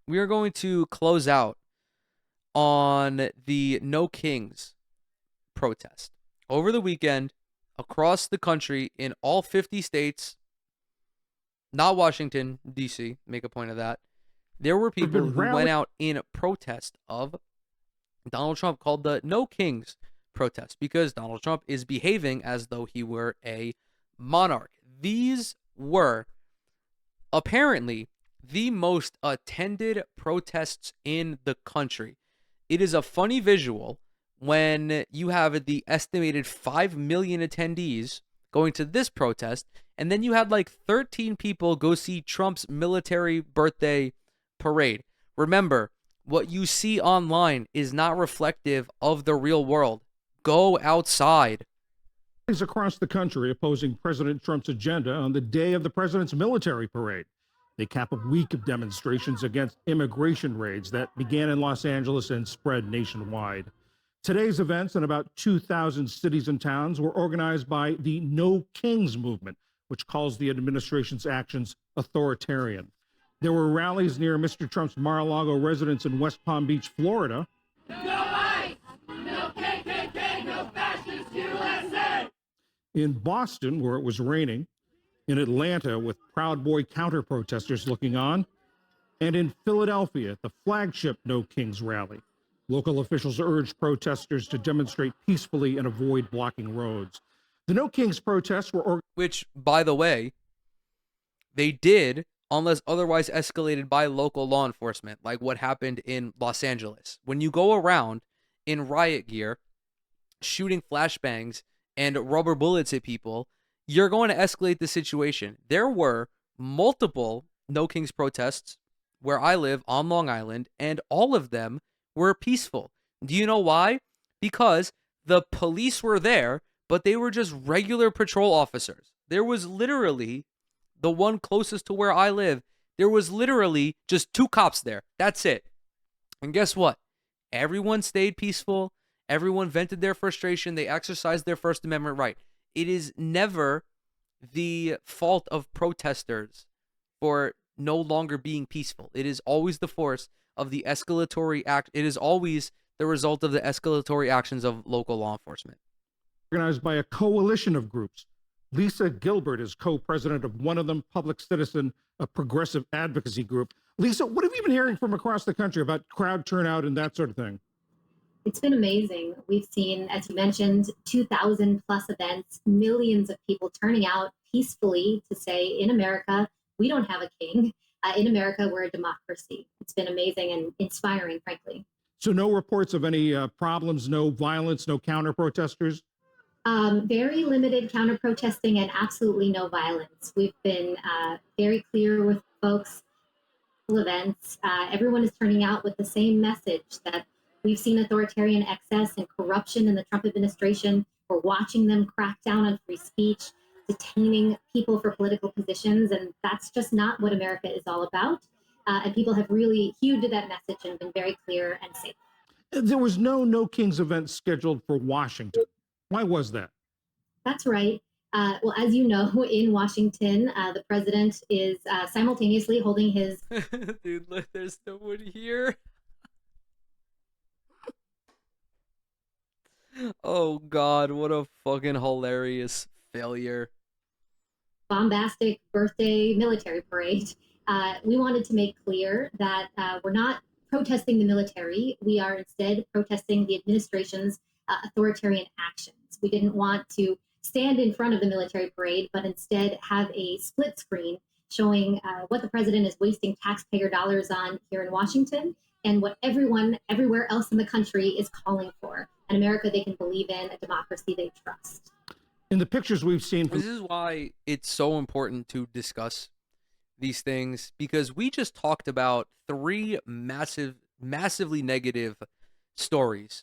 we are going to close out on the No Kings protest. Over the weekend, across the country, in all 50 states, not Washington, D.C., make a point of that, there were There have people been who went rallies. out in protest of Donald Trump, called the No Kings protest, because Donald Trump is behaving as though he were a monarch. These were apparently the most attended protests in the country. It is a funny visual when you have the estimated 5 million attendees going to this protest, and then you had like 13 people go see Trump's military birthday parade. Remember, what you see online is not reflective of the real world. Go outside. Across the country opposing President Trump's agenda on the day of the president's military parade. They cap a week of demonstrations against immigration raids that began in Los Angeles and spread nationwide. Today's events in about 2,000 cities and towns were organized by the No Kings movement, which calls the administration's actions authoritarian. There were rallies near Mr. Trump's Mar-a-Lago residence in West Palm Beach, Florida. No ICE! No KKK! No fascist USA! In Boston, where it was raining, in Atlanta, with Proud Boy counter protesters looking on, and in Philadelphia at the flagship No Kings rally. Local officials urged protesters to demonstrate peacefully and avoid blocking roads. The No Kings protests were Which, by the way, they did unless otherwise escalated by local law enforcement, like what happened in Los Angeles. When you go around in riot gear, shooting flashbangs and rubber bullets at people, you're going to escalate the situation. There were multiple No Kings protests where I live on Long Island, and all of them were peaceful. Do you know why? Because the police were there, but they were just regular patrol officers. There was literally the one closest to where I live. There was literally just two cops there. That's it. And guess what? Everyone stayed peaceful. Everyone vented their frustration. They exercised their First Amendment right. It is never the fault of protesters for no longer being peaceful. It is always the force of the escalatory act. It is always the result of the escalatory actions of local law enforcement. organized by a coalition of groups. Lisa Gilbert is co-president of one of them, Public Citizen, a progressive advocacy group. Lisa, what have you been hearing from across the country about crowd turnout and that sort of thing? It's been amazing. We've seen, as you mentioned, 2,000 plus events, millions of people turning out peacefully to say, in America, we don't have a king. In America, we're a democracy. It's been amazing and inspiring, frankly. So no reports of any problems, no violence, no counter protesters? Very limited counter protesting and absolutely no violence. We've been very clear with folks. Events, everyone is turning out with the same message that we've seen authoritarian excess and corruption in the Trump administration. We're watching them crack down on free speech, detaining people for political positions, and that's just not what America is all about. And people have really hewed to that message and been very clear and safe. There was no Kings event scheduled for Washington. Why was that? That's right. Well, as you know, in Washington, the president is simultaneously holding his. Dude, look, there's no one here. Oh, God, what a fucking hilarious failure. Bombastic birthday military parade. We wanted to make clear that we're not protesting the military. We are instead protesting the administration's authoritarian actions. We didn't want to stand in front of the military parade, but instead have a split screen showing what the president is wasting taxpayer dollars on here in Washington and what everyone everywhere else in the country is calling for an America they can believe in, a democracy they trust. In the pictures we've seen from This is why it's so important to discuss these things, because we just talked about three massively negative stories.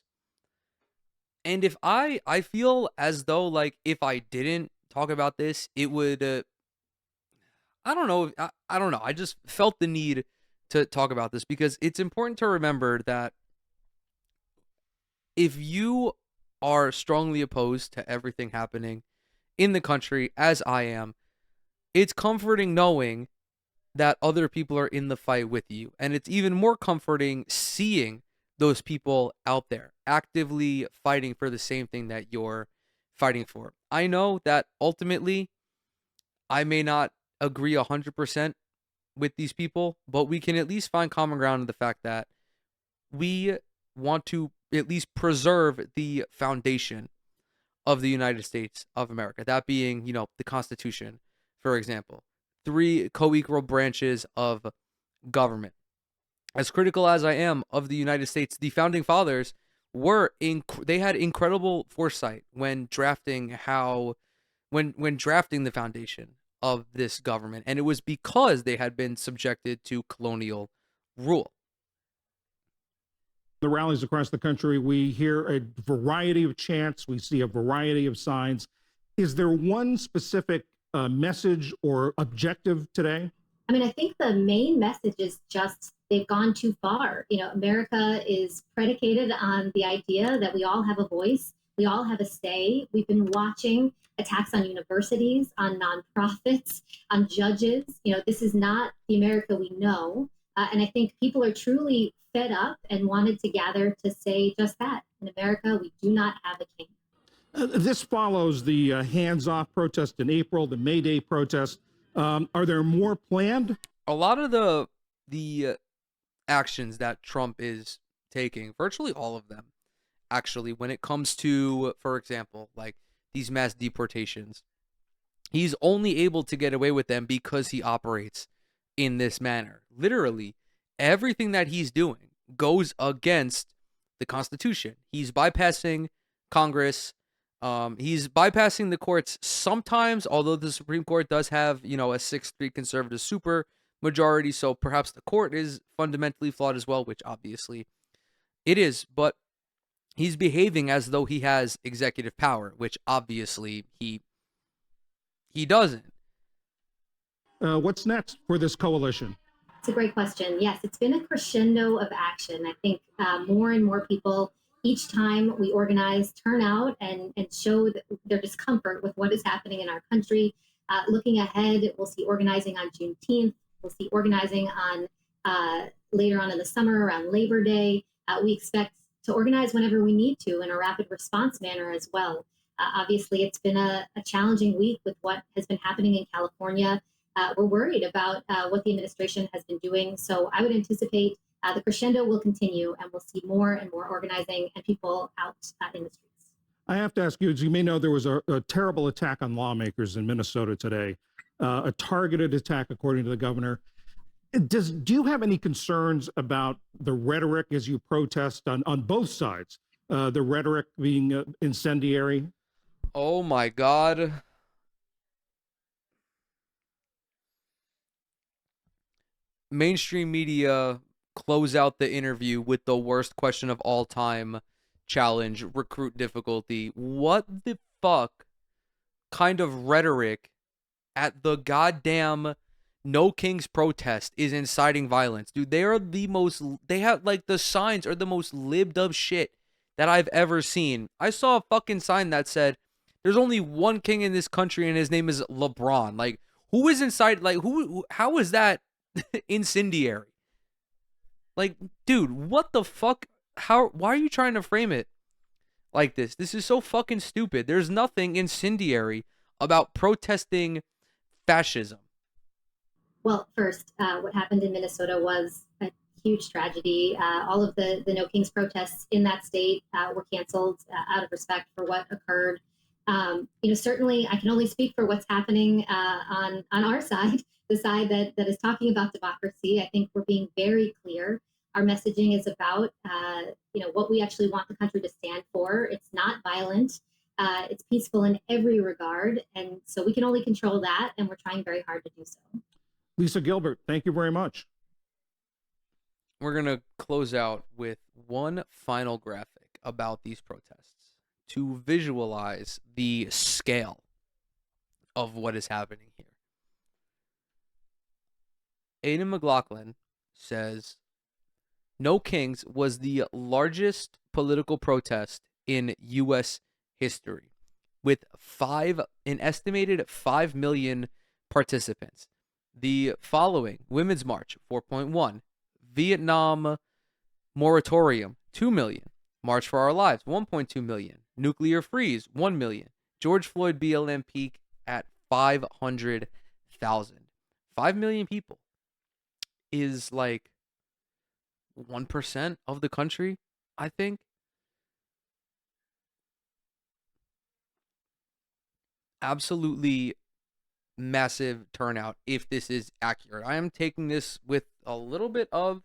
And if I feel as though, like, if I didn't talk about this, it would I don't know. I don't know. I just felt the need to talk about this because it's important to remember that if you are strongly opposed to everything happening in the country, as I am, it's comforting knowing that other people are in the fight with you. And it's even more comforting seeing those people out there actively fighting for the same thing that you're fighting for. I know that ultimately I may not agree 100% with these people, but we can at least find common ground in the fact that we want to at least preserve the foundation of the United States of America. That being, the Constitution, for example. 3 co-equal branches of government. As critical as I am of the United States, the founding fathers they had incredible foresight when drafting when drafting the foundation of this government, and it was because they had been subjected to colonial rule. The rallies across the country, we hear a variety of chants, we see a variety of signs. Is there one specific message or objective today? I mean, I think the main message is just they've gone too far. America is predicated on the idea that we all have a voice, we all have a say. We've been watching attacks on universities, on nonprofits, on judges. This is not the America we know. And I think people are truly fed up and wanted to gather to say just that. In America, we do not have a king. This follows the hands-off protest in April, the May Day protest. Are there more planned? A lot of the actions that Trump is taking, virtually all of them, actually, when it comes to, for example, like these mass deportations, he's only able to get away with them because he operates in this manner. Literally, everything that he's doing goes against the Constitution. He's bypassing Congress. He's bypassing the courts sometimes, although the Supreme Court does have, a 6-3 conservative super majority, so perhaps the court is fundamentally flawed as well, which obviously it is, but he's behaving as though he has executive power, which obviously he doesn't. What's next for this coalition? It's a great question. Yes, it's been a crescendo of action. I think more and more people each time we organize turn out and show their discomfort with what is happening in our country. Looking ahead, we'll see organizing on Juneteenth. We'll see organizing on later on in the summer around Labor Day. We expect to organize whenever we need to in a rapid response manner as well. Obviously, it's been a challenging week with what has been happening in California. We're worried about what the administration has been doing. So I would anticipate the crescendo will continue and we'll see more and more organizing and people out in the streets. I have to ask you, as you may know, there was a terrible attack on lawmakers in Minnesota today, a targeted attack, according to the governor. Do you have any concerns about the rhetoric as you protest on both sides, the rhetoric being incendiary? Oh my God. Mainstream media close out the interview with the worst question of all time challenge, recruit difficulty. What the fuck kind of rhetoric at the goddamn No Kings protest is inciting violence? Dude, they have like the signs are the most libbed up shit that I've ever seen. I saw a fucking sign that said, there's only one king in this country and his name is LeBron. Like, who is inside? Like, how is that incendiary? Like, dude, what the fuck? Why are you trying to frame it like this? This is so fucking stupid. There's nothing incendiary about protesting fascism. Well, first, what happened in Minnesota was a huge tragedy. All of the No Kings protests in that state were canceled out of respect for what occurred. Certainly, I can only speak for what's happening on our side, the side that is talking about democracy. I think we're being very clear. Our messaging is about, what we actually want the country to stand for. It's not violent. It's peaceful in every regard. And so we can only control that. And we're trying very hard to do so. Lisa Gilbert, thank you very much. We're going to close out with one final graphic about these protests to visualize the scale of what is happening here. Aidan McLaughlin says, No Kings was the largest political protest in U.S. history, with an estimated 5 million participants. the following: Women's March, 4.1. Vietnam Moratorium, 2 million. March for Our Lives, 1.2 million. Nuclear Freeze, 1 million. George Floyd BLM peak at 500,000. 5 million people is like 1% of the country, I think. Absolutely massive turnout if this is accurate. I am taking this with a little bit of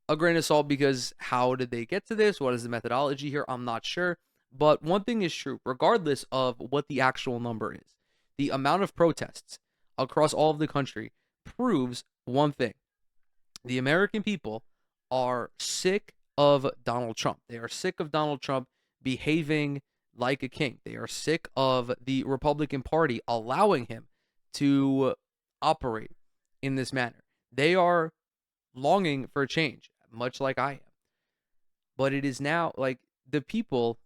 a grain of salt because how did they get to this? What is the methodology here? I'm not sure. But one thing is true, regardless of what the actual number is, the amount of protests across all of the country proves one thing. The American people are sick of Donald Trump. They are sick of Donald Trump behaving like a king. They are sick of the Republican Party allowing him to operate in this manner. They are longing for change, much like I am. But it is now like the people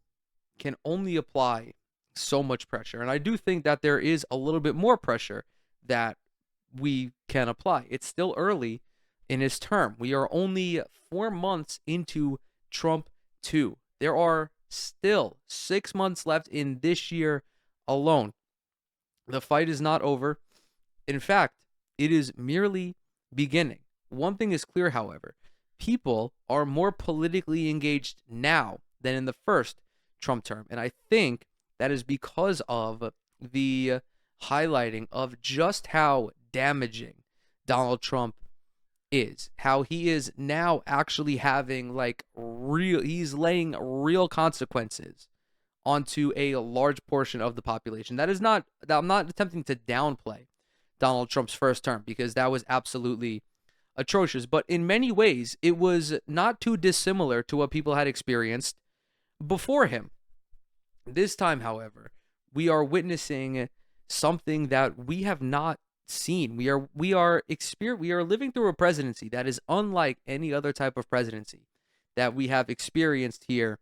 can only apply so much pressure. And I do think that there is a little bit more pressure that we can apply. It's still early in his term. We are only 4 months into Trump 2. There are still 6 months left in this year alone. The fight is not over. In fact, it is merely beginning. One thing is clear, however. People are more politically engaged now than in the first Trump term. And I think that is because of the highlighting of just how damaging Donald Trump is. How he is now actually having he's laying real consequences onto a large portion of the population. I'm not attempting to downplay Donald Trump's first term because that was absolutely atrocious. But in many ways, it was not too dissimilar to what people had experienced before him. This time, however, we are witnessing something that we have not seen. We are living through a presidency that is unlike any other type of presidency that we have experienced here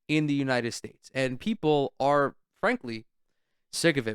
in the United States. And people are, frankly, sick of it.